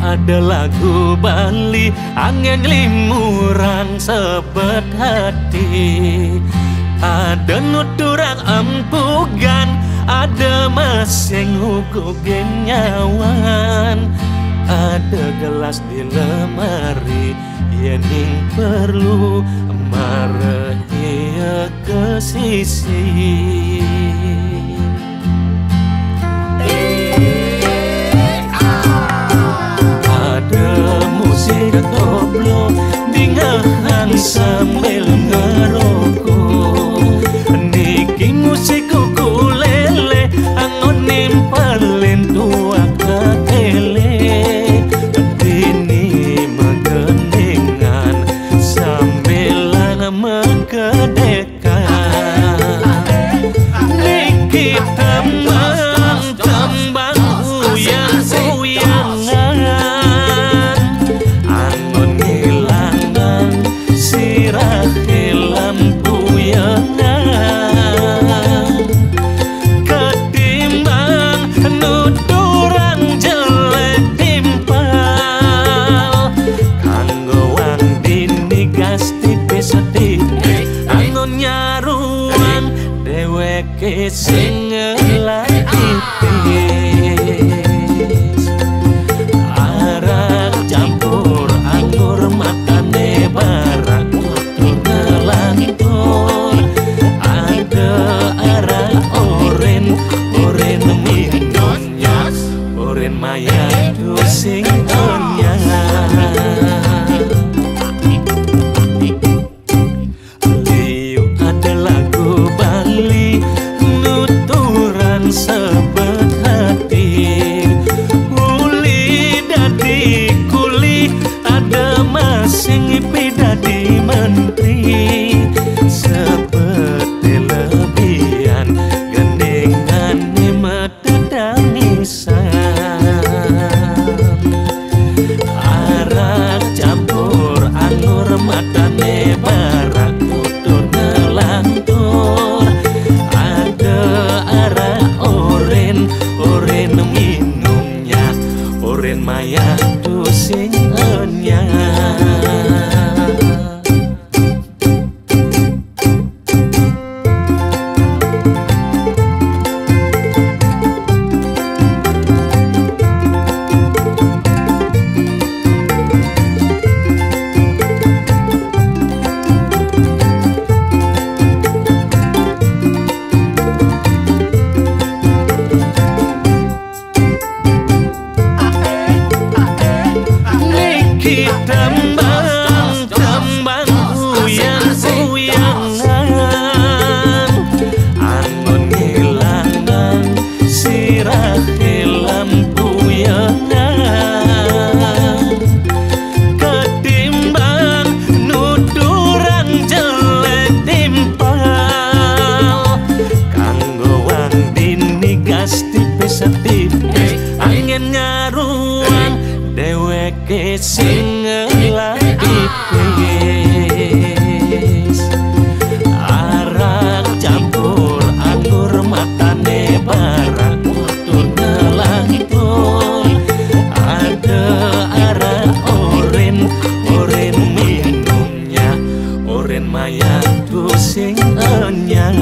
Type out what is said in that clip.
ada lagu Bali, angin limuran sebet hati. Ada nuturang empugan, ada masing hukugen nyawan. Ada gelas di lemari, yening perlu marahia ke sisi. Ada musik koplo dingahan sambil ngerokok. Niki musik ukulele angon nimpalin tua ketele. Dini megeningan sambilan mekedekan. Niki tembang uyang-uyangan, angon ngilangan sirah lampu yangan. Ketimbang nuturang jelek timpal, kanggo wang dini gas tipis-tipis angon nyaruang dheweke sing ngelakipis. Arak campur anggur matane barak utur ngelantur. Ada arak oren minumnya, oren maya dusing onyang. Liu ada lagu Bali, nuturan sebet hati. Uli dadi kuli, ada masing ipi dadi menteri. Seperti lebihan gendingan mata dangisan. Arak campur anggur matane barak utur ngelantur. Ada arak oren minumnya, oren maya dusing onyang. Niki tembang uyang-uyangan, angon ngilangan sirah lampu yangan. Ketimbang nuturang jelek timpal, kanggo wang dini gas tipis-tipis angin nyaruang dheweke sing ngelakipis. Arak campur anggur matane barak utur ngelantur. Ada arak oren minumnya, oren maya dusing onyang.